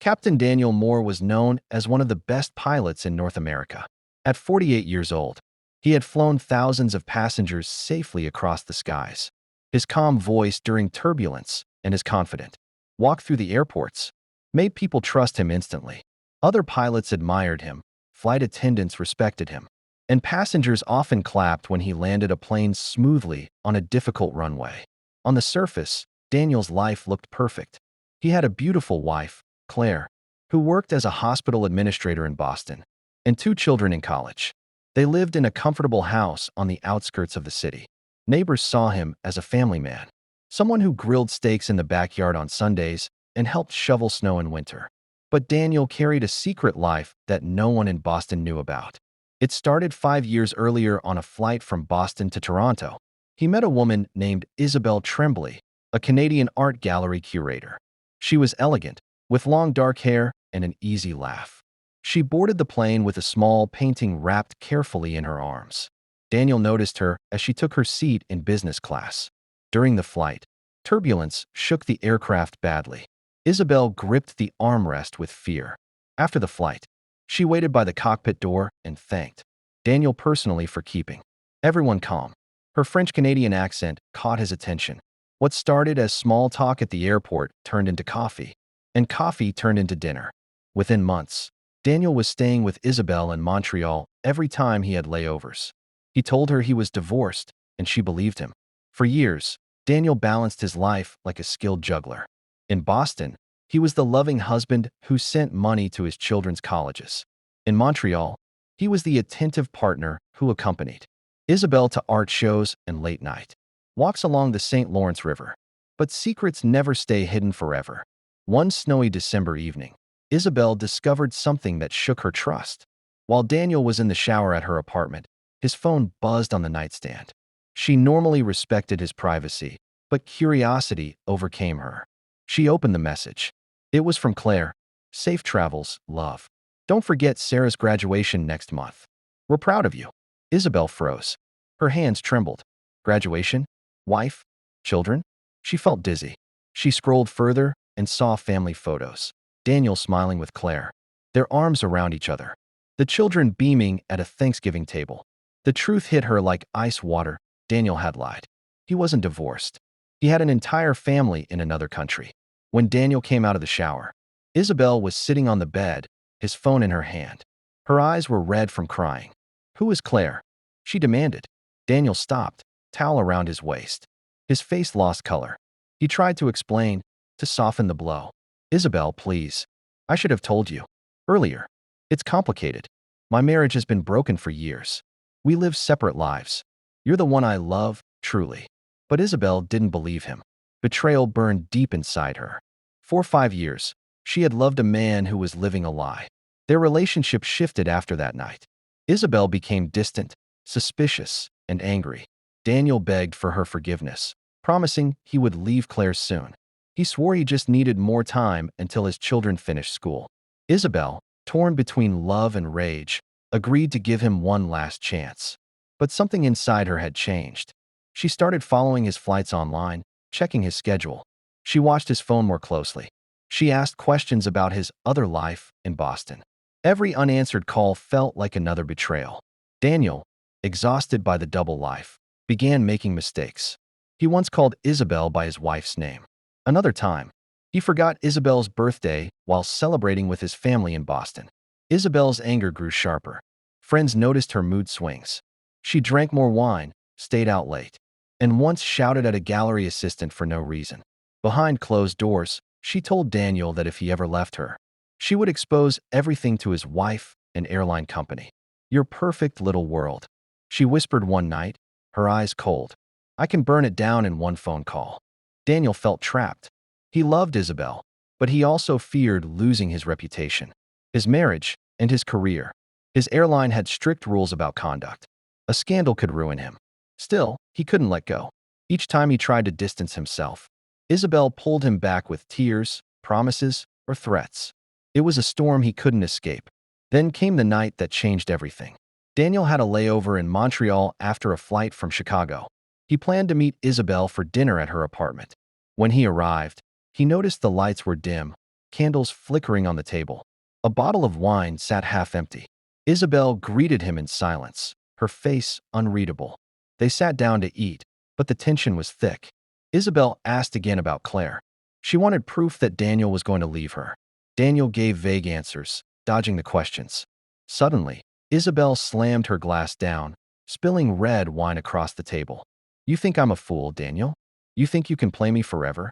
Captain Daniel Moore was known as one of the best pilots in North America. At 48 years old, he had flown thousands of passengers safely across the skies. His calm voice during turbulence and his confident walk through the airports made people trust him instantly. Other pilots admired him, flight attendants respected him, and passengers often clapped when he landed a plane smoothly on a difficult runway. On the surface, Daniel's life looked perfect. He had a beautiful wife, Claire, who worked as a hospital administrator in Boston, and 2 children in college. They lived in a comfortable house on the outskirts of the city. Neighbors saw him as a family man, someone who grilled steaks in the backyard on Sundays and helped shovel snow in winter. But Daniel carried a secret life that no one in Boston knew about. It started 5 years earlier on a flight from Boston to Toronto. He met a woman named Isabel Tremblay, a Canadian art gallery curator. She was elegant, with long dark hair and an easy laugh. She boarded the plane with a small painting wrapped carefully in her arms. Daniel noticed her as she took her seat in business class. During the flight, turbulence shook the aircraft badly. Isabel gripped the armrest with fear. After the flight, she waited by the cockpit door and thanked Daniel personally for keeping everyone calm. Her French-Canadian accent caught his attention. What started as small talk at the airport turned into coffee, and coffee turned into dinner. Within months, Daniel was staying with Isabel in Montreal every time he had layovers. He told her he was divorced, and she believed him. For years, Daniel balanced his life like a skilled juggler. In Boston, he was the loving husband who sent money to his children's colleges. In Montreal, he was the attentive partner who accompanied Isabel to art shows and late-night walks along the St. Lawrence River. But secrets never stay hidden forever. One snowy December evening, Isabel discovered something that shook her trust. While Daniel was in the shower at her apartment, his phone buzzed on the nightstand. She normally respected his privacy, but curiosity overcame her. She opened the message. It was from Claire. "Safe travels, love. Don't forget Sarah's graduation next month. We're proud of you." Isabel froze. Her hands trembled. Graduation? Wife? Children? She felt dizzy. She scrolled further and saw family photos. Daniel smiling with Claire, their arms around each other. The children beaming at a Thanksgiving table. The truth hit her like ice water. Daniel had lied. He wasn't divorced. He had an entire family in another country. When Daniel came out of the shower, Isabel was sitting on the bed, his phone in her hand. Her eyes were red from crying. "Who is Claire?" she demanded. Daniel stopped, towel around his waist. His face lost color. He tried to explain, to soften the blow. "Isabel, please. I should have told you earlier. It's complicated. My marriage has been broken for years. We live separate lives. You're the one I love, truly." But Isabel didn't believe him. Betrayal burned deep inside her. For 5 years, she had loved a man who was living a lie. Their relationship shifted after that night. Isabel became distant, suspicious, and angry. Daniel begged for her forgiveness, promising he would leave Claire soon. He swore he just needed more time until his children finished school. Isabel, torn between love and rage, agreed to give him one last chance. But something inside her had changed. She started following his flights online, checking his schedule. She watched his phone more closely. She asked questions about his other life in Boston. Every unanswered call felt like another betrayal. Daniel, exhausted by the double life, began making mistakes. He once called Isabel by his wife's name. Another time, he forgot Isabel's birthday while celebrating with his family in Boston. Isabel's anger grew sharper. Friends noticed her mood swings. She drank more wine, stayed out late, and once shouted at a gallery assistant for no reason. Behind closed doors, she told Daniel that if he ever left her, she would expose everything to his wife and airline company. "Your perfect little world," she whispered one night, her eyes cold. "I can burn it down in one phone call." Daniel felt trapped. He loved Isabel, but he also feared losing his reputation, his marriage, and his career. His airline had strict rules about conduct. A scandal could ruin him. Still, he couldn't let go. Each time he tried to distance himself, Isabel pulled him back with tears, promises, or threats. It was a storm he couldn't escape. Then came the night that changed everything. Daniel had a layover in Montreal after a flight from Chicago. He planned to meet Isabel for dinner at her apartment. When he arrived, he noticed the lights were dim, candles flickering on the table. A bottle of wine sat half empty. Isabel greeted him in silence, her face unreadable. They sat down to eat, but the tension was thick. Isabel asked again about Claire. She wanted proof that Daniel was going to leave her. Daniel gave vague answers, dodging the questions. Suddenly, Isabel slammed her glass down, spilling red wine across the table. "You think I'm a fool, Daniel? You think you can play me forever?"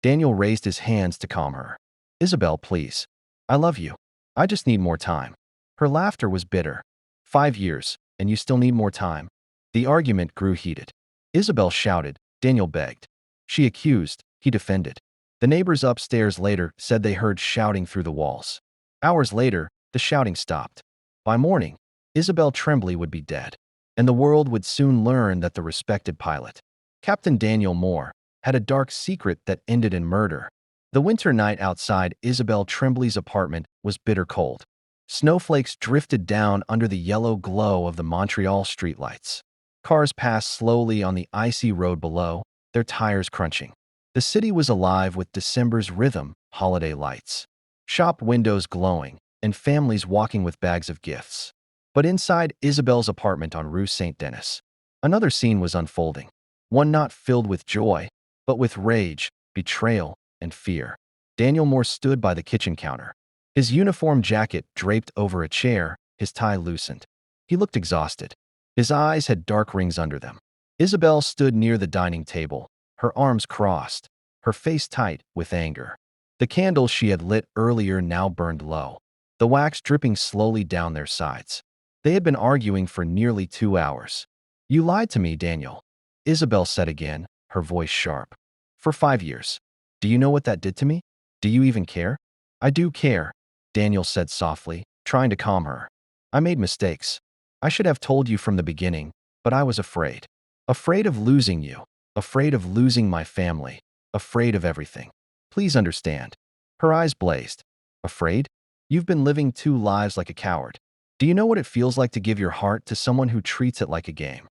Daniel raised his hands to calm her. "Isabel, please. I love you. I just need more time." Her laughter was bitter. 5 years, and you still need more time?" The argument grew heated. Isabel shouted. Daniel begged. She accused. He defended. The neighbors upstairs later said they heard shouting through the walls. Hours later, the shouting stopped. By morning, Isabel Tremblay would be dead, and the world would soon learn that the respected pilot, Captain Daniel Moore, had a dark secret that ended in murder. The winter night outside Isabel Tremblay's apartment was bitter cold. Snowflakes drifted down under the yellow glow of the Montreal streetlights. Cars passed slowly on the icy road below, their tires crunching. The city was alive with December's rhythm, holiday lights. Shop windows glowing, and families walking with bags of gifts. But inside Isabel's apartment on Rue Saint-Denis, another scene was unfolding. One not filled with joy, but with rage, betrayal, and fear. Daniel Moore stood by the kitchen counter. His uniform jacket draped over a chair, his tie loosened. He looked exhausted. His eyes had dark rings under them. Isabel stood near the dining table, her arms crossed, her face tight with anger. The candles she had lit earlier now burned low, the wax dripping slowly down their sides. They had been arguing for nearly 2 hours. "You lied to me, Daniel," Isabel said again, her voice sharp. "For 5 years. Do you know what that did to me? Do you even care?" "I do care," Daniel said softly, trying to calm her. "I made mistakes. I should have told you from the beginning, but I was afraid. Afraid of losing you, afraid of losing my family, afraid of everything. Please understand." Her eyes blazed. "Afraid? You've been living 2 lives like a coward. Do you know what it feels like to give your heart to someone who treats it like a game?"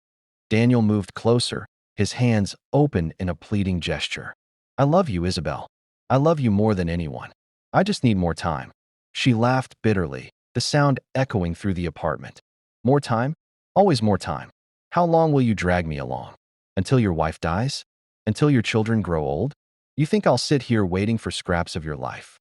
Daniel moved closer, his hands open in a pleading gesture. "I love you, Isabel. I love you more than anyone. I just need more time." She laughed bitterly, the sound echoing through the apartment. "More time? Always more time. How long will you drag me along? Until your wife dies? Until your children grow old? You think I'll sit here waiting for scraps of your life?"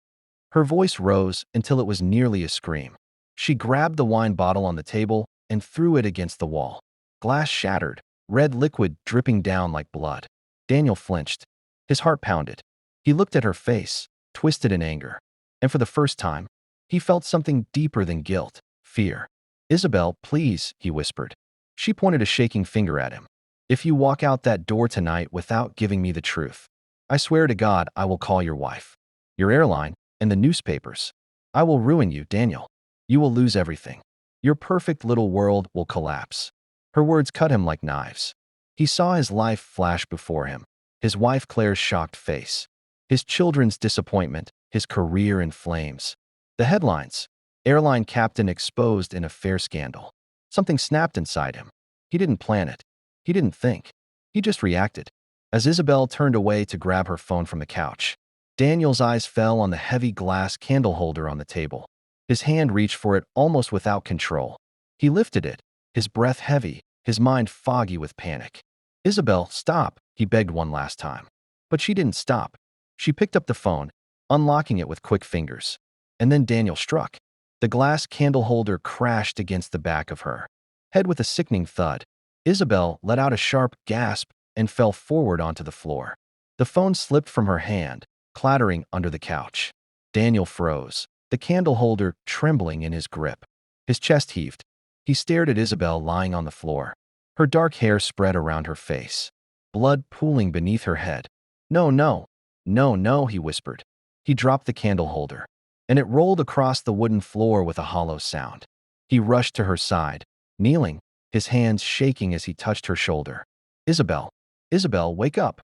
Her voice rose until it was nearly a scream. She grabbed the wine bottle on the table and threw it against the wall. Glass shattered, red liquid dripping down like blood. Daniel flinched. His heart pounded. He looked at her face, twisted in anger. And for the first time, he felt something deeper than guilt, fear. "Isabel, please," he whispered. She pointed a shaking finger at him. "If you walk out that door tonight without giving me the truth, I swear to God I will call your wife, your airline, and the newspapers. I will ruin you, Daniel. You will lose everything. Your perfect little world will collapse." Her words cut him like knives. He saw his life flash before him, his wife Claire's shocked face, his children's disappointment, his career in flames. The headlines: "Airline captain exposed in affair scandal." Something snapped inside him. He didn't plan it. He didn't think. He just reacted. As Isabel turned away to grab her phone from the couch, Daniel's eyes fell on the heavy glass candle holder on the table. His hand reached for it almost without control. He lifted it, his breath heavy, his mind foggy with panic. "Isabel, stop," he begged one last time. But she didn't stop. She picked up the phone, unlocking it with quick fingers. And then Daniel struck. The glass candle holder crashed against the back of her head with a sickening thud. Isabel let out a sharp gasp and fell forward onto the floor. The phone slipped from her hand, clattering under the couch. Daniel froze, the candle holder trembling in his grip. His chest heaved. He stared at Isabel lying on the floor, her dark hair spread around her face, blood pooling beneath her head. "No, no, no, no," he whispered. He dropped the candle holder, and it rolled across the wooden floor with a hollow sound. He rushed to her side, kneeling, his hands shaking as he touched her shoulder. "Isabel, Isabel, wake up."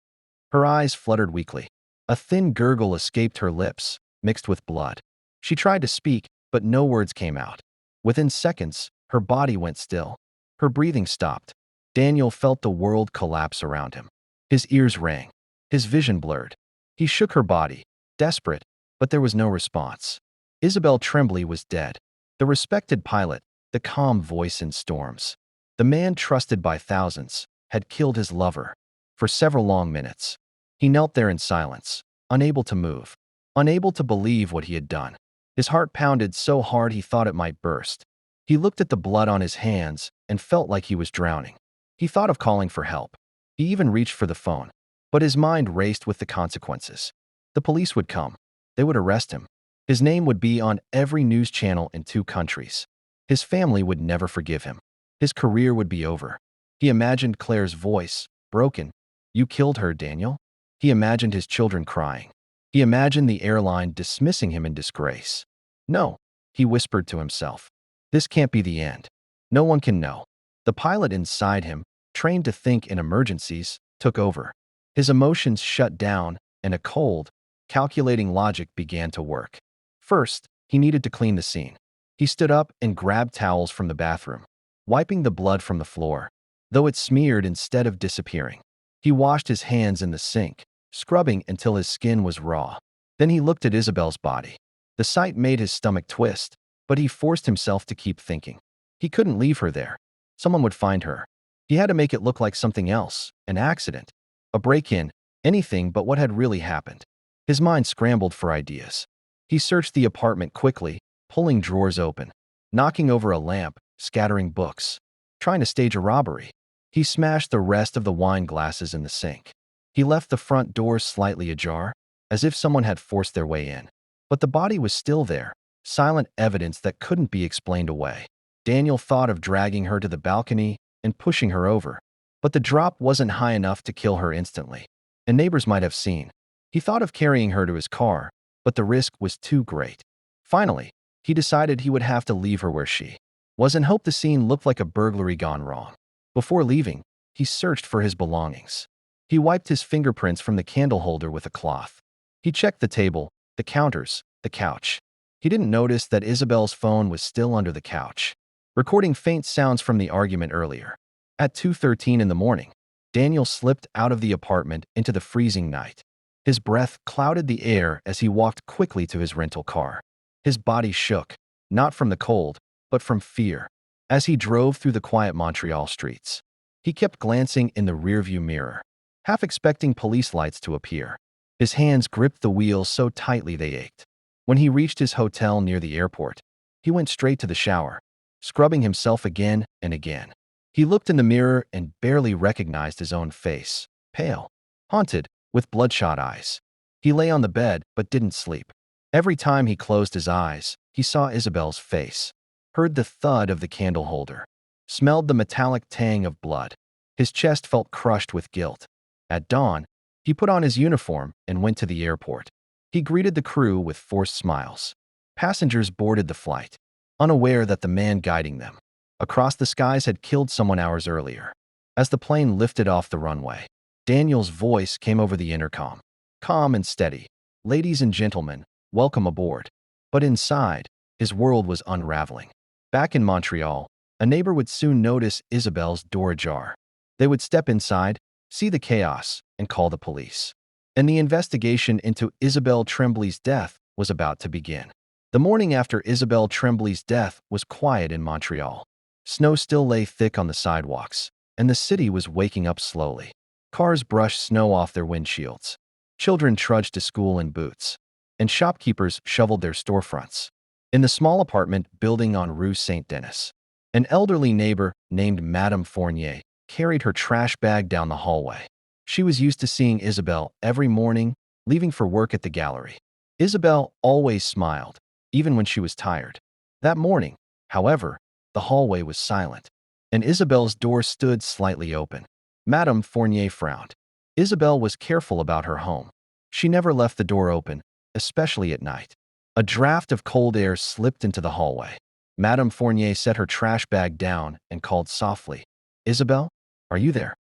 Her eyes fluttered weakly. A thin gurgle escaped her lips, mixed with blood. She tried to speak, but no words came out. Within seconds, her body went still. Her breathing stopped. Daniel felt the world collapse around him. His ears rang. His vision blurred. He shook her body, desperate, but there was no response. Isabel Tremblay was dead. The respected pilot, the calm voice in storms. The man trusted by thousands, had killed his lover. For several long minutes, he knelt there in silence, unable to move, unable to believe what he had done. His heart pounded so hard he thought it might burst. He looked at the blood on his hands and felt like he was drowning. He thought of calling for help. He even reached for the phone. But his mind raced with the consequences. The police would come. They would arrest him. His name would be on every news channel in 2 countries. His family would never forgive him. His career would be over. He imagined Claire's voice, broken. "You killed her, Daniel?" He imagined his children crying. He imagined the airline dismissing him in disgrace. "No," he whispered to himself. "This can't be the end. No one can know." The pilot inside him, trained to think in emergencies, took over. His emotions shut down, and a cold, calculating logic began to work. First, he needed to clean the scene. He stood up and grabbed towels from the bathroom, wiping the blood from the floor, though it smeared instead of disappearing. He washed his hands in the sink, scrubbing until his skin was raw. Then he looked at Isabel's body. The sight made his stomach twist, but he forced himself to keep thinking. He couldn't leave her there. Someone would find her. He had to make it look like something else, an accident, a break-in, anything but what had really happened. His mind scrambled for ideas. He searched the apartment quickly, pulling drawers open, knocking over a lamp, scattering books, trying to stage a robbery. He smashed the rest of the wine glasses in the sink. He left the front door slightly ajar, as if someone had forced their way in. But the body was still there, silent evidence that couldn't be explained away. Daniel thought of dragging her to the balcony and pushing her over, but the drop wasn't high enough to kill her instantly, and neighbors might have seen. He thought of carrying her to his car, but the risk was too great. Finally, he decided he would have to leave her where she was and hope the scene looked like a burglary gone wrong. Before leaving, he searched for his belongings. He wiped his fingerprints from the candle holder with a cloth. He checked the table, the counters, the couch. He didn't notice that Isabel's phone was still under the couch, recording faint sounds from the argument earlier. At 2:13 in the morning, Daniel slipped out of the apartment into the freezing night. His breath clouded the air as he walked quickly to his rental car. His body shook, not from the cold, but from fear. As he drove through the quiet Montreal streets, he kept glancing in the rearview mirror, half expecting police lights to appear. His hands gripped the wheel so tightly they ached. When he reached his hotel near the airport, he went straight to the shower, scrubbing himself again and again. He looked in the mirror and barely recognized his own face, pale, haunted, with bloodshot eyes. He lay on the bed but didn't sleep. Every time he closed his eyes, he saw Isabel's face, heard the thud of the candle holder, smelled the metallic tang of blood. His chest felt crushed with guilt. At dawn, he put on his uniform and went to the airport. He greeted the crew with forced smiles. Passengers boarded the flight, unaware that the man guiding them across the skies had killed someone hours earlier. As the plane lifted off the runway, Daniel's voice came over the intercom, calm and steady. "Ladies and gentlemen, welcome aboard." But inside, his world was unraveling. Back in Montreal, a neighbor would soon notice Isabel's door ajar. They would step inside, see the chaos, and call the police. And the investigation into Isabel Tremblay's death was about to begin. The morning after Isabel Tremblay's death was quiet in Montreal. Snow still lay thick on the sidewalks, and the city was waking up slowly. Cars brushed snow off their windshields. Children trudged to school in boots, and shopkeepers shoveled their storefronts. In the small apartment building on Rue Saint-Denis, an elderly neighbor named Madame Fournier carried her trash bag down the hallway. She was used to seeing Isabel every morning, leaving for work at the gallery. Isabel always smiled, even when she was tired. That morning, however, the hallway was silent, and Isabel's door stood slightly open. Madame Fournier frowned. Isabel was careful about her home. She never left the door open, especially at night. A draft of cold air slipped into the hallway. Madame Fournier set her trash bag down and called softly, "Isabel, are you there?"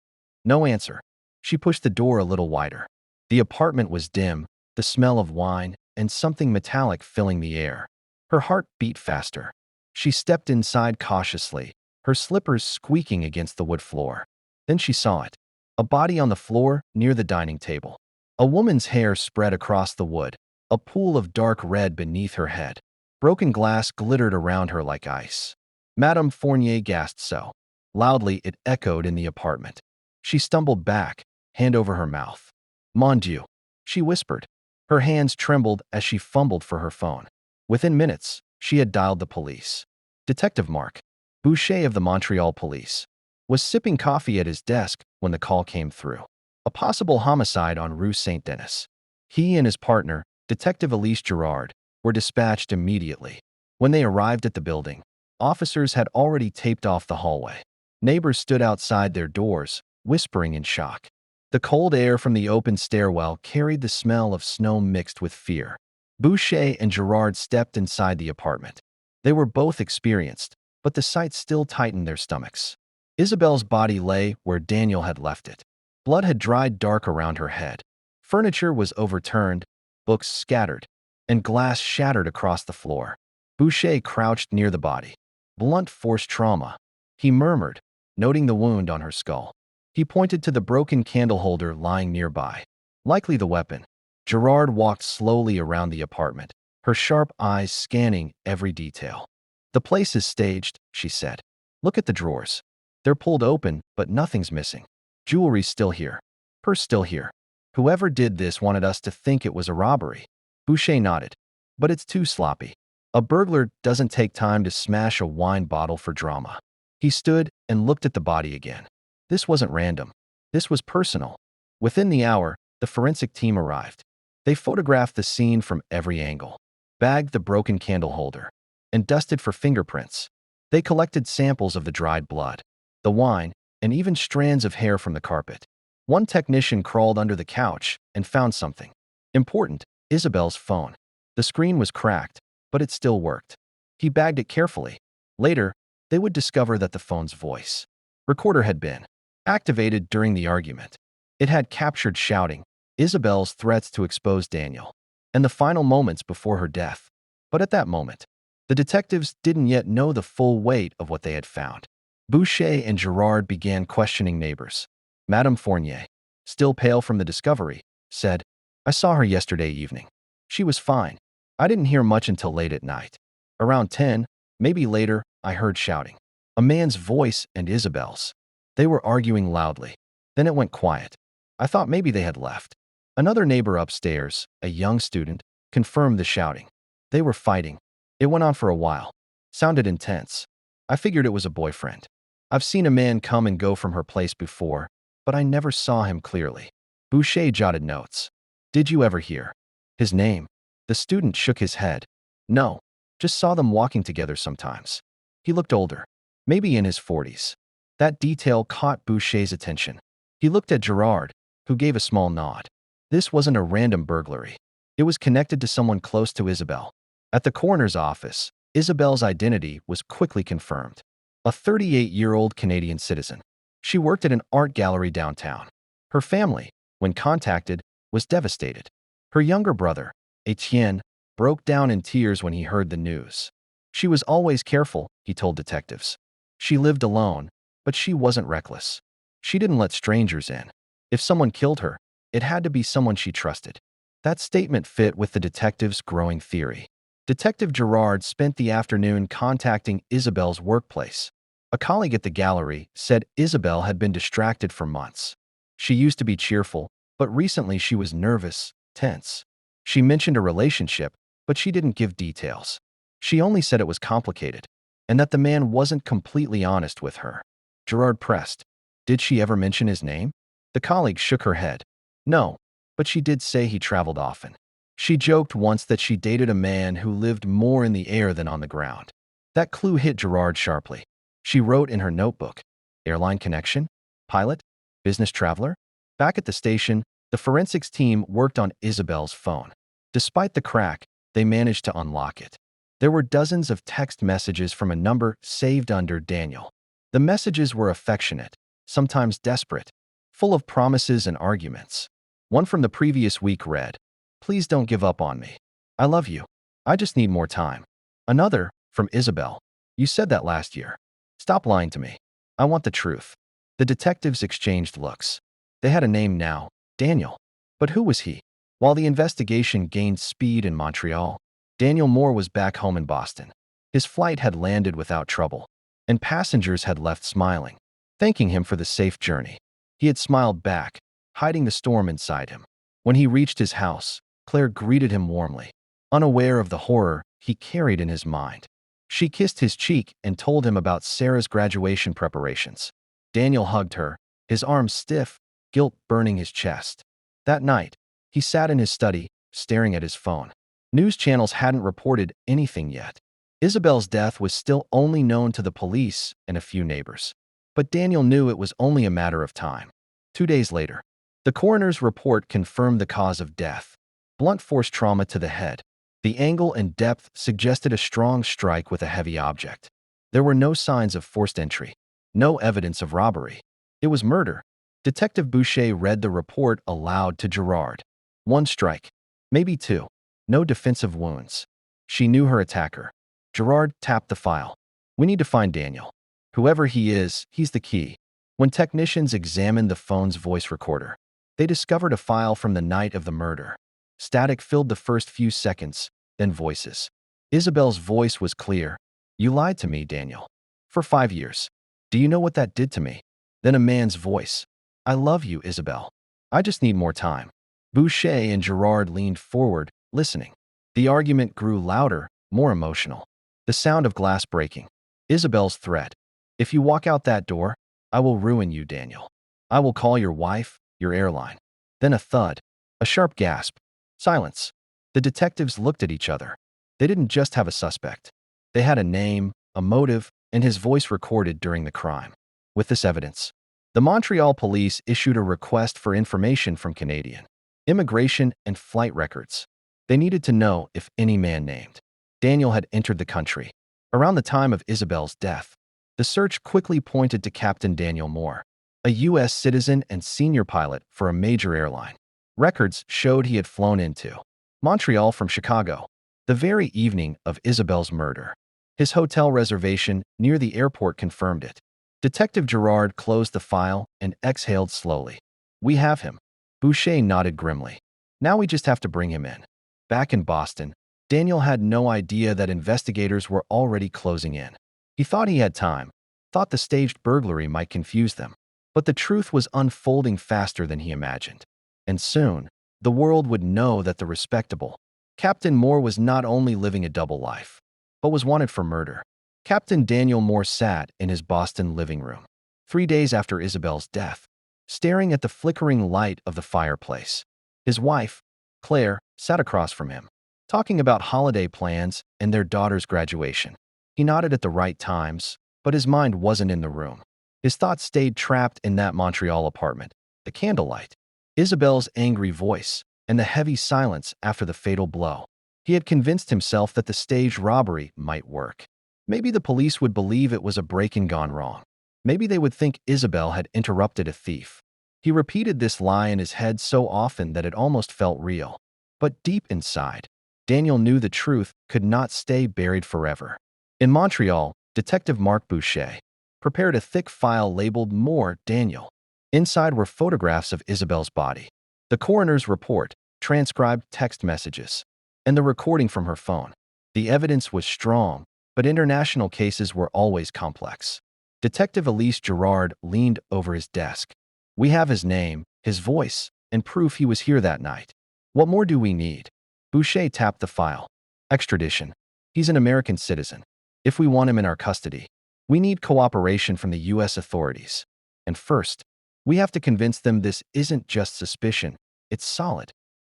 No answer. She pushed the door a little wider. The apartment was dim, the smell of wine and something metallic filling the air. Her heart beat faster. She stepped inside cautiously, her slippers squeaking against the wood floor. Then she saw it. A body on the floor near the dining table. A woman's hair spread across the wood, a pool of dark red beneath her head. Broken glass glittered around her like ice. Madame Fournier gasped so loudly it echoed in the apartment. She stumbled back, hand over her mouth. Mon Dieu, she whispered. Her hands trembled as she fumbled for her phone. Within minutes, she had dialed the police. Detective Marc Boucher of the Montreal Police was sipping coffee at his desk when the call came through. A possible homicide on Rue Saint-Denis. He and his partner, Detective Elise Girard, were dispatched immediately. When they arrived at the building, officers had already taped off the hallway. Neighbors stood outside their doors, whispering in shock. The cold air from the open stairwell carried the smell of snow mixed with fear. Boucher and Girard stepped inside the apartment. They were both experienced, but the sight still tightened their stomachs. Isabelle's body lay where Daniel had left it. Blood had dried dark around her head. Furniture was overturned, books scattered, and glass shattered across the floor. Boucher crouched near the body. Blunt force trauma, he murmured, noting the wound on her skull. He pointed to the broken candle holder lying nearby. Likely the weapon. Girard walked slowly around the apartment, her sharp eyes scanning every detail. The place is staged, she said. Look at the drawers. They're pulled open, but nothing's missing. Jewelry's still here. Purse still here. Whoever did this wanted us to think it was a robbery. Boucher nodded. But it's too sloppy. A burglar doesn't take time to smash a wine bottle for drama. He stood and looked at the body again. This wasn't random. This was personal. Within the hour, the forensic team arrived. They photographed the scene from every angle, bagged the broken candle holder, and dusted for fingerprints. They collected samples of the dried blood, the wine, and even strands of hair from the carpet. One technician crawled under the couch and found something important: Isabelle's phone. The screen was cracked, but it still worked. He bagged it carefully. Later, they would discover that the phone's voice recorder had been activated during the argument. It had captured shouting, Isabelle's threats to expose Daniel, and the final moments before her death. But at that moment, the detectives didn't yet know the full weight of what they had found. Boucher and Girard began questioning neighbors. Madame Fournier, still pale from the discovery, said, I saw her yesterday evening. She was fine. I didn't hear much until late at night. Around 10, maybe later, I heard shouting. A man's voice and Isabelle's. They were arguing loudly. Then it went quiet. I thought maybe they had left. Another neighbor upstairs, a young student, confirmed the shouting. They were fighting. It went on for a while. Sounded intense. I figured it was a boyfriend. I've seen a man come and go from her place before, but I never saw him clearly. Boucher jotted notes. Did you ever hear his name? The student shook his head. No, just saw them walking together sometimes. He looked older, maybe in his 40s. That detail caught Boucher's attention. He looked at Girard, who gave a small nod. This wasn't a random burglary. It was connected to someone close to Isabelle. At the coroner's office, Isabelle's identity was quickly confirmed. A 38-year-old Canadian citizen. She worked at an art gallery downtown. Her family, when contacted, was devastated. Her younger brother, Etienne, broke down in tears when he heard the news. She was always careful, he told detectives. She lived alone, but she wasn't reckless. She didn't let strangers in. If someone killed her, it had to be someone she trusted. That statement fit with the detective's growing theory. Detective Girard spent the afternoon contacting Isabelle's workplace. A colleague at the gallery said Isabelle had been distracted for months. She used to be cheerful, but recently she was nervous, tense. She mentioned a relationship, but she didn't give details. She only said it was complicated, and that the man wasn't completely honest with her. Girard pressed. Did she ever mention his name? The colleague shook her head. No, but she did say he traveled often. She joked once that she dated a man who lived more in the air than on the ground. That clue hit Girard sharply. She wrote in her notebook, Airline connection? Pilot? Business traveler? Back at the station, the forensics team worked on Isabelle's phone. Despite the crack, they managed to unlock it. There were dozens of text messages from a number saved under Daniel. The messages were affectionate, sometimes desperate, full of promises and arguments. One from the previous week read, Please don't give up on me. I love you. I just need more time. Another, from Isabelle. You said that last year. Stop lying to me. I want the truth. The detectives exchanged looks. They had a name now, Daniel. But who was he? While the investigation gained speed in Montreal, Daniel Moore was back home in Boston. His flight had landed without trouble, and passengers had left smiling, thanking him for the safe journey. He had smiled back, hiding the storm inside him. When he reached his house, Claire greeted him warmly, unaware of the horror he carried in his mind. She kissed his cheek and told him about Sarah's graduation preparations. Daniel hugged her, his arms stiff, guilt burning his chest. That night, he sat in his study, staring at his phone. News channels hadn't reported anything yet. Isabel's death was still only known to the police and a few neighbors. But Daniel knew it was only a matter of time. 2 days later, the coroner's report confirmed the cause of death: blunt force trauma to the head. The angle and depth suggested a strong strike with a heavy object. There were no signs of forced entry, no evidence of robbery. It was murder. Detective Boucher read the report aloud to Gerard. 1 strike, maybe 2. No defensive wounds. She knew her attacker. Gerard tapped the file. We need to find Daniel. Whoever he is, he's the key. When technicians examined the phone's voice recorder, they discovered a file from the night of the murder. Static filled the first few seconds, then voices. Isabel's voice was clear. You lied to me, Daniel. For 5 years. Do you know what that did to me? Then a man's voice. I love you, Isabel. I just need more time. Boucher and Gerard leaned forward, listening. The argument grew louder, more emotional. The sound of glass breaking. Isabel's threat. If you walk out that door, I will ruin you, Daniel. I will call your wife, your airline. Then a thud. A sharp gasp. Silence. The detectives looked at each other. They didn't just have a suspect. They had a name, a motive, and his voice recorded during the crime. With this evidence, the Montreal police issued a request for information from Canadian immigration and flight records. They needed to know if any man named Daniel had entered the country around the time of Isabel's death. The search quickly pointed to Captain Daniel Moore, a U.S. citizen and senior pilot for a major airline. Records showed he had flown into Montreal from Chicago the very evening of Isabel's murder. His hotel reservation near the airport confirmed it. Detective Gerard closed the file and exhaled slowly. We have him. Boucher nodded grimly. Now we just have to bring him in. Back in Boston, Daniel had no idea that investigators were already closing in. He thought he had time, thought the staged burglary might confuse them. But the truth was unfolding faster than he imagined. And soon, the world would know that the respectable Captain Moore was not only living a double life, but was wanted for murder. Captain Daniel Moore sat in his Boston living room, 3 days after Isabel's death, staring at the flickering light of the fireplace. His wife, Claire, sat across from him, talking about holiday plans and their daughter's graduation. He nodded at the right times, but his mind wasn't in the room. His thoughts stayed trapped in that Montreal apartment, the candlelight, Isabel's angry voice, and the heavy silence after the fatal blow. He had convinced himself that the staged robbery might work. Maybe the police would believe it was a break-in gone wrong. Maybe they would think Isabel had interrupted a thief. He repeated this lie in his head so often that it almost felt real. But deep inside, Daniel knew the truth could not stay buried forever. In Montreal, Detective Marc Boucher prepared a thick file labeled Moore Daniel. Inside were photographs of Isabel's body, the coroner's report, transcribed text messages, and the recording from her phone. The evidence was strong, but international cases were always complex. Detective Elise Gerard leaned over his desk. We have his name, his voice, and proof he was here that night. What more do we need? Boucher tapped the file. Extradition. He's an American citizen. If we want him in our custody, we need cooperation from the U.S. authorities. And first, we have to convince them this isn't just suspicion, it's solid.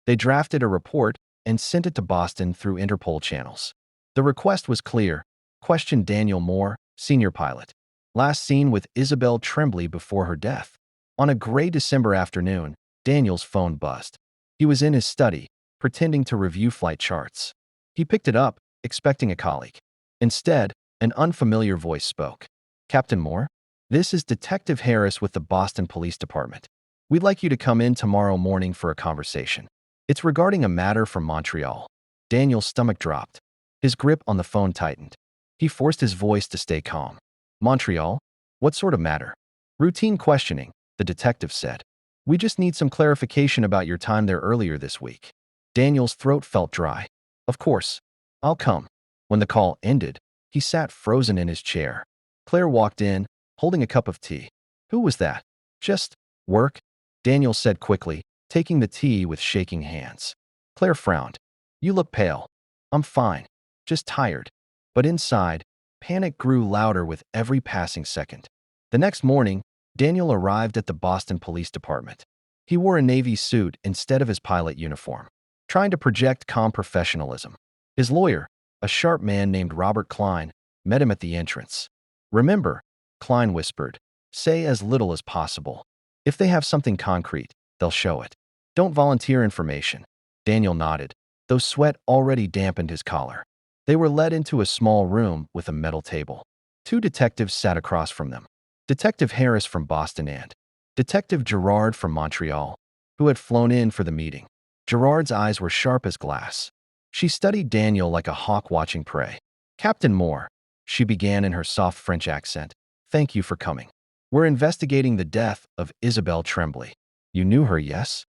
They drafted a report and sent it to Boston through Interpol channels. The request was clear. Question Daniel Moore, senior pilot. Last seen with Isabel Tremblay before her death. On a gray December afternoon, Daniel's phone buzzed. He was in his study, pretending to review flight charts. He picked it up, expecting a colleague. Instead, an unfamiliar voice spoke. Captain Moore? This is Detective Harris with the Boston Police Department. We'd like you to come in tomorrow morning for a conversation. It's regarding a matter from Montreal. Daniel's stomach dropped. His grip on the phone tightened. He forced his voice to stay calm. Montreal? What sort of matter? Routine questioning, the detective said. We just need some clarification about your time there earlier this week. Daniel's throat felt dry. Of course. I'll come. When the call ended, he sat frozen in his chair. Claire walked in, holding a cup of tea. Who was that? Just work, Daniel said quickly, taking the tea with shaking hands. Claire frowned. You look pale. I'm fine. Just tired. But inside, panic grew louder with every passing second. The next morning, Daniel arrived at the Boston Police Department. He wore a navy suit instead of his pilot uniform, trying to project calm professionalism. His lawyer, a sharp man named Robert Klein, met him at the entrance. Remember, Klein whispered, say as little as possible. If they have something concrete, they'll show it. Don't volunteer information. Daniel nodded, though sweat already dampened his collar. They were led into a small room with a metal table. Two detectives sat across from them. Detective Harris from Boston and Detective Gerard from Montreal, who had flown in for the meeting. Gerard's eyes were sharp as glass. She studied Daniel like a hawk watching prey. Captain Moore, she began in her soft French accent, thank you for coming. We're investigating the death of Isabel Tremblay. You knew her, yes?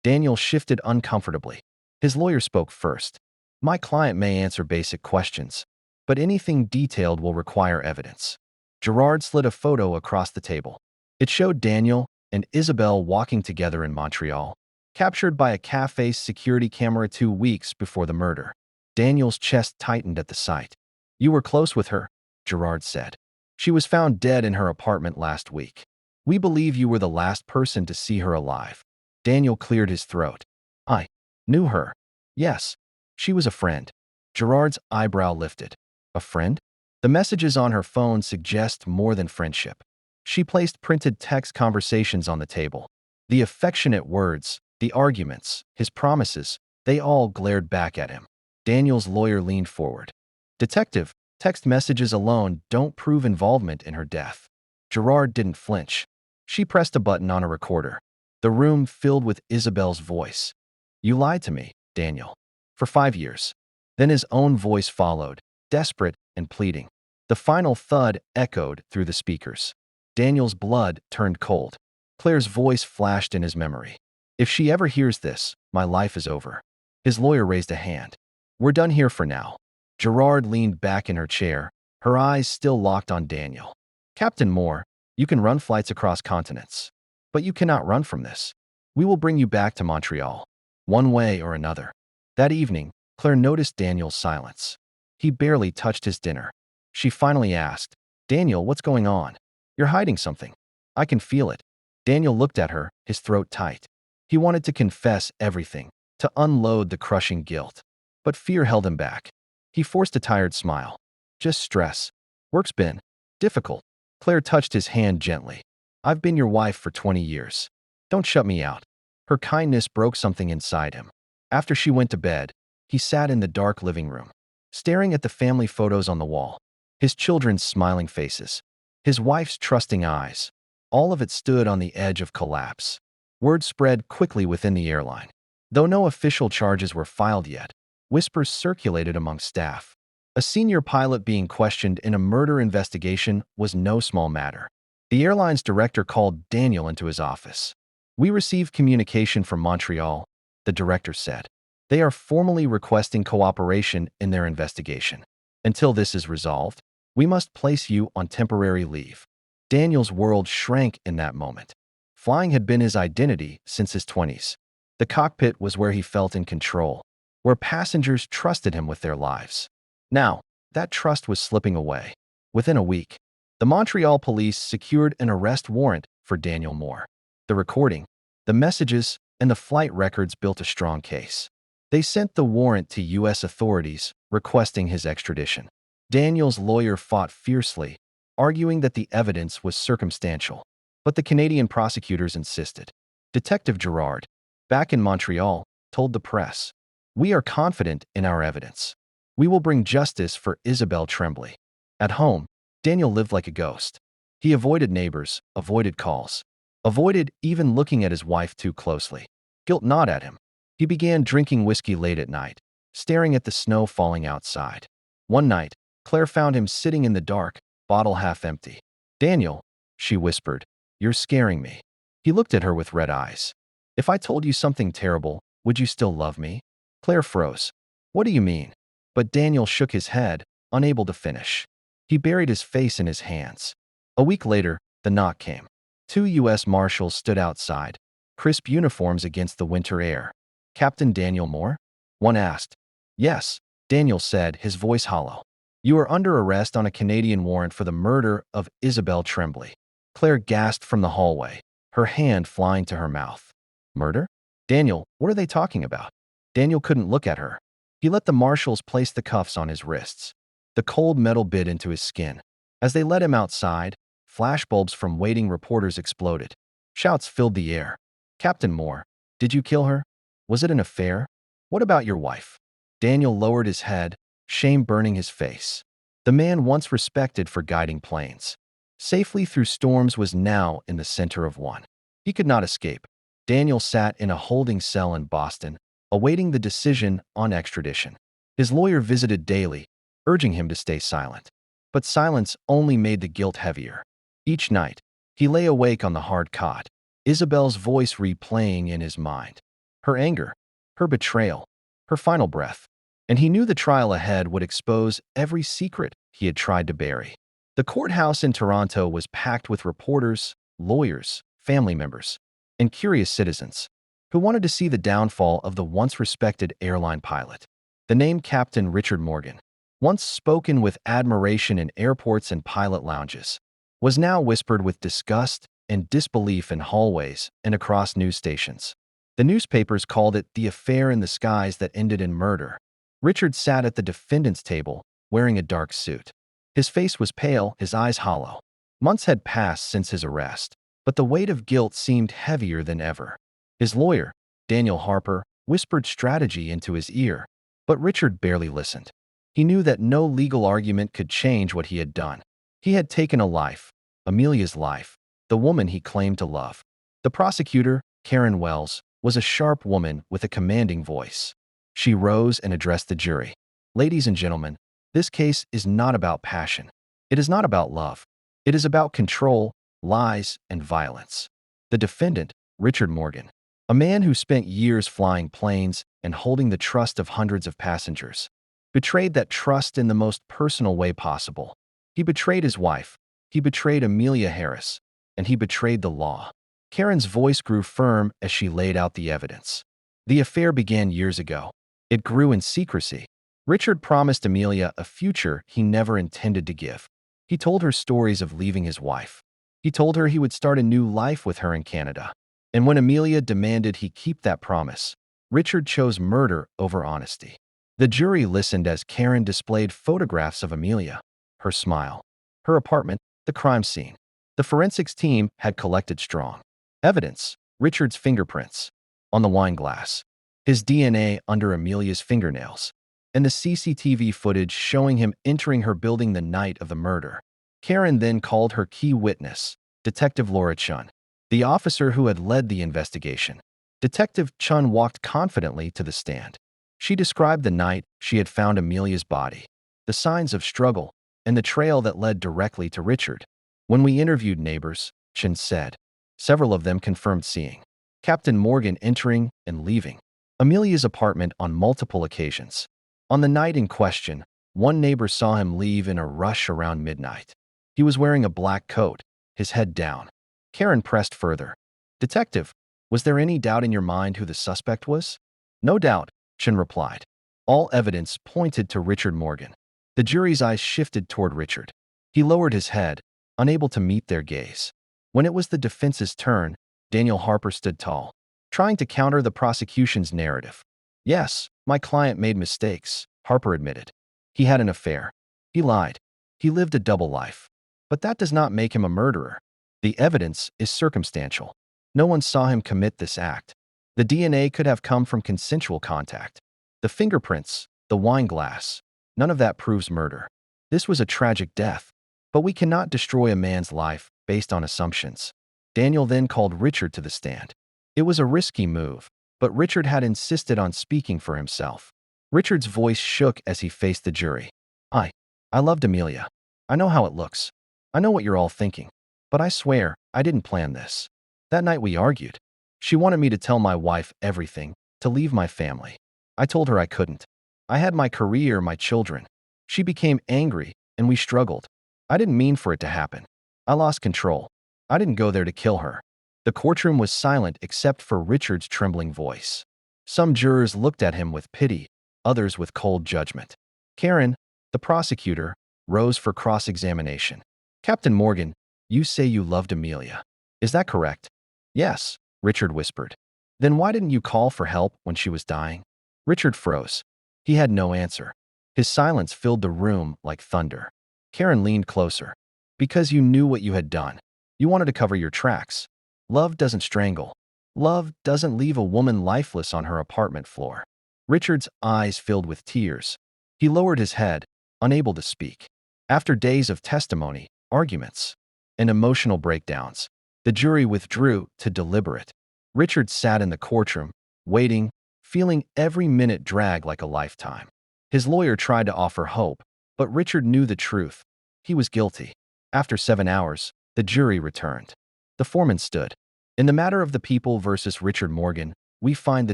Daniel shifted uncomfortably. His lawyer spoke first. My client may answer basic questions, but anything detailed will require evidence. Gerard slid a photo across the table. It showed Daniel and Isabel walking together in Montreal, captured by a cafe's security camera 2 weeks before the murder. Daniel's chest tightened at the sight. You were close with her, Gerard said. She was found dead in her apartment last week. We believe you were the last person to see her alive. Daniel cleared his throat. I knew her. Yes, she was a friend. Gerard's eyebrow lifted. A friend? The messages on her phone suggest more than friendship. She placed printed text conversations on the table. The affectionate words, the arguments, his promises, they all glared back at him. Daniel's lawyer leaned forward. Detective, text messages alone don't prove involvement in her death. Gerard didn't flinch. She pressed a button on a recorder. The room filled with Isabel's voice. You lied to me, Daniel. For 5 years. Then his own voice followed, desperate and pleading. The final thud echoed through the speakers. Daniel's blood turned cold. Claire's voice flashed in his memory. If she ever hears this, my life is over. His lawyer raised a hand. We're done here for now. Gerard leaned back in her chair, her eyes still locked on Daniel. Captain Moore, you can run flights across continents. But you cannot run from this. We will bring you back to Montreal, one way or another. That evening, Claire noticed Daniel's silence. He barely touched his dinner. She finally asked, Daniel, what's going on? You're hiding something. I can feel it. Daniel looked at her, his throat tight. He wanted to confess everything, to unload the crushing guilt. But fear held him back. He forced a tired smile. Just stress. Work's been difficult. Claire touched his hand gently. I've been your wife for 20 years. Don't shut me out. Her kindness broke something inside him. After she went to bed, he sat in the dark living room, staring at the family photos on the wall, his children's smiling faces, his wife's trusting eyes. All of it stood on the edge of collapse. Word spread quickly within the airline. Though no official charges were filed yet, whispers circulated among staff. A senior pilot being questioned in a murder investigation was no small matter. The airline's director called Daniel into his office. We received communication from Montreal, the director said. They are formally requesting cooperation in their investigation. Until this is resolved, we must place you on temporary leave. Daniel's world shrank in that moment. Flying had been his identity since his 20s. The cockpit was where he felt in control, where passengers trusted him with their lives. Now, that trust was slipping away. Within a week, the Montreal police secured an arrest warrant for Daniel Moore. The recording, the messages, and the flight records built a strong case. They sent the warrant to U.S. authorities, requesting his extradition. Daniel's lawyer fought fiercely, arguing that the evidence was circumstantial. But the Canadian prosecutors insisted. Detective Gerard, back in Montreal, told the press, we are confident in our evidence. We will bring justice for Isabel Tremblay. At home, Daniel lived like a ghost. He avoided neighbors, avoided calls, avoided even looking at his wife too closely. Guilt gnawed at him. He began drinking whiskey late at night, staring at the snow falling outside. One night, Claire found him sitting in the dark, bottle half empty. Daniel, she whispered, you're scaring me. He looked at her with red eyes. If I told you something terrible, would you still love me? Claire froze. What do you mean? But Daniel shook his head, unable to finish. He buried his face in his hands. A week later, the knock came. 2 U.S. Marshals stood outside, crisp uniforms against the winter air. Captain Daniel Moore? One asked. Yes, Daniel said, his voice hollow. You are under arrest on a Canadian warrant for the murder of Isabel Tremblay. Claire gasped from the hallway, her hand flying to her mouth. Murder? Daniel, what are they talking about? Daniel couldn't look at her. He let the marshals place the cuffs on his wrists. The cold metal bit into his skin. As they led him outside, flashbulbs from waiting reporters exploded. Shouts filled the air. Captain Moore, did you kill her? Was it an affair? What about your wife? Daniel lowered his head, shame burning his face. The man once respected for guiding planes safely through storms was now in the center of one. He could not escape. Daniel sat in a holding cell in Boston, awaiting the decision on extradition. His lawyer visited daily, urging him to stay silent. But silence only made the guilt heavier. Each night, he lay awake on the hard cot, Isabel's voice replaying in his mind. Her anger, her betrayal, her final breath. And he knew the trial ahead would expose every secret he had tried to bury. The courthouse in Toronto was packed with reporters, lawyers, family members, and curious citizens who wanted to see the downfall of the once respected airline pilot. The name Captain Richard Morgan, once spoken with admiration in airports and pilot lounges, was now whispered with disgust and disbelief in hallways and across news stations. The newspapers called it the affair in the skies that ended in murder. Richard sat at the defendant's table, wearing a dark suit. His face was pale, his eyes hollow. Months had passed since his arrest, but the weight of guilt seemed heavier than ever. His lawyer, Daniel Harper, whispered strategy into his ear, but Richard barely listened. He knew that no legal argument could change what he had done. He had taken a life, Amelia's life, the woman he claimed to love. The prosecutor, Karen Wells, was a sharp woman with a commanding voice. She rose and addressed the jury. Ladies and gentlemen, this case is not about passion. It is not about love. It is about control, lies, and violence. The defendant, Richard Morgan, a man who spent years flying planes and holding the trust of hundreds of passengers, betrayed that trust in the most personal way possible. He betrayed his wife, he betrayed Amelia Harris, and he betrayed the law. Karen's voice grew firm as she laid out the evidence. The affair began years ago. It grew in secrecy. Richard promised Amelia a future he never intended to give. He told her stories of leaving his wife. He told her he would start a new life with her in Canada. And when Amelia demanded he keep that promise, Richard chose murder over honesty. The jury listened as Karen displayed photographs of Amelia, her smile, her apartment, the crime scene. The forensics team had collected strong evidence, Richard's fingerprints on the wine glass, his DNA under Amelia's fingernails, and the CCTV footage showing him entering her building the night of the murder. Karen then called her key witness, Detective Laura Chun, the officer who had led the investigation. Detective Chun walked confidently to the stand. She described the night she had found Amelia's body, the signs of struggle, and the trail that led directly to Richard. When we interviewed neighbors, Chun said, several of them confirmed seeing Captain Morgan entering and leaving Amelia's apartment on multiple occasions. On the night in question, one neighbor saw him leave in a rush around midnight. He was wearing a black coat, his head down. Karen pressed further. Detective, was there any doubt in your mind who the suspect was? No doubt, Chun replied. All evidence pointed to Richard Morgan. The jury's eyes shifted toward Richard. He lowered his head, unable to meet their gaze. When it was the defense's turn, Daniel Harper stood tall, trying to counter the prosecution's narrative. Yes, my client made mistakes, Harper admitted. He had an affair. He lied. He lived a double life. But that does not make him a murderer. The evidence is circumstantial. No one saw him commit this act. The DNA could have come from consensual contact. The fingerprints, the wine glass, none of that proves murder. This was a tragic death. But we cannot destroy a man's life based on assumptions. Daniel then called Richard to the stand. It was a risky move, but Richard had insisted on speaking for himself. Richard's voice shook as he faced the jury. I loved Amelia. I know how it looks. I know what you're all thinking. But I swear, I didn't plan this. That night we argued. She wanted me to tell my wife everything, to leave my family. I told her I couldn't. I had my career, my children. She became angry, and we struggled. I didn't mean for it to happen. I lost control. I didn't go there to kill her. The courtroom was silent except for Richard's trembling voice. Some jurors looked at him with pity, others with cold judgment. Karen, the prosecutor, rose for cross-examination. Captain Morgan, you say you loved Amelia. Is that correct? Yes, Richard whispered. Then why didn't you call for help when she was dying? Richard froze. He had no answer. His silence filled the room like thunder. Karen leaned closer. Because you knew what you had done. You wanted to cover your tracks. Love doesn't strangle. Love doesn't leave a woman lifeless on her apartment floor. Richard's eyes filled with tears. He lowered his head, unable to speak. After days of testimony, arguments, and emotional breakdowns, the jury withdrew to deliberate. Richard sat in the courtroom, waiting, feeling every minute drag like a lifetime. His lawyer tried to offer hope, but Richard knew the truth. He was guilty. After 7 hours, the jury returned. The foreman stood. In the matter of the people versus Richard Morgan, we find the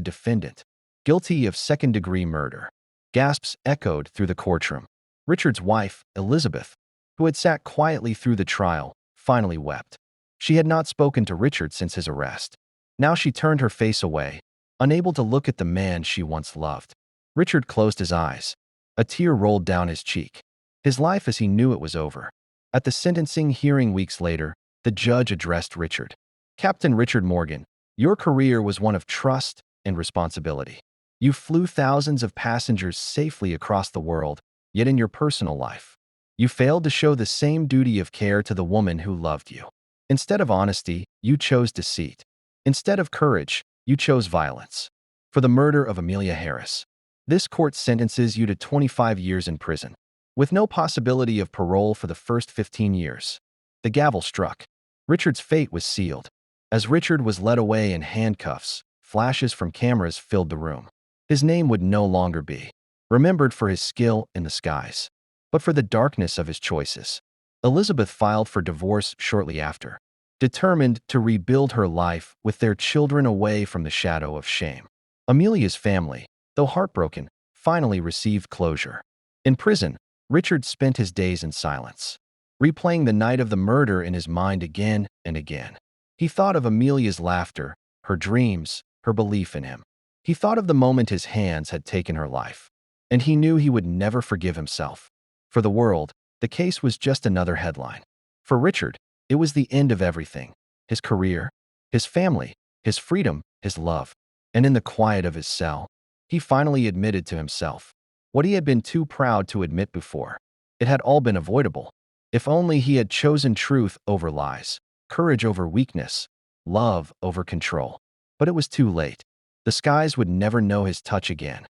defendant guilty of second-degree murder. Gasps echoed through the courtroom. Richard's wife, Elizabeth, who had sat quietly through the trial, finally wept. She had not spoken to Richard since his arrest. Now she turned her face away, unable to look at the man she once loved. Richard closed his eyes. A tear rolled down his cheek. His life as he knew it was over. At the sentencing hearing weeks later, the judge addressed Richard. Captain Richard Morgan, your career was one of trust and responsibility. You flew thousands of passengers safely across the world, yet in your personal life, you failed to show the same duty of care to the woman who loved you. Instead of honesty, you chose deceit. Instead of courage, you chose violence. For the murder of Amelia Harris, this court sentences you to 25 years in prison, with no possibility of parole for the first 15 years. The gavel struck. Richard's fate was sealed. As Richard was led away in handcuffs, flashes from cameras filled the room. His name would no longer be remembered for his skill in the skies, but for the darkness of his choices. Elizabeth filed for divorce shortly after, determined to rebuild her life with their children away from the shadow of shame. Amelia's family, though heartbroken, finally received closure. In prison, Richard spent his days in silence, replaying the night of the murder in his mind again and again. He thought of Amelia's laughter, her dreams, her belief in him. He thought of the moment his hands had taken her life, and he knew he would never forgive himself. For the world, the case was just another headline. For Richard, it was the end of everything: his career, his family, his freedom, his love. And in the quiet of his cell, he finally admitted to himself what he had been too proud to admit before. It had all been avoidable. If only he had chosen truth over lies, courage over weakness, love over control. But it was too late. The skies would never know his touch again.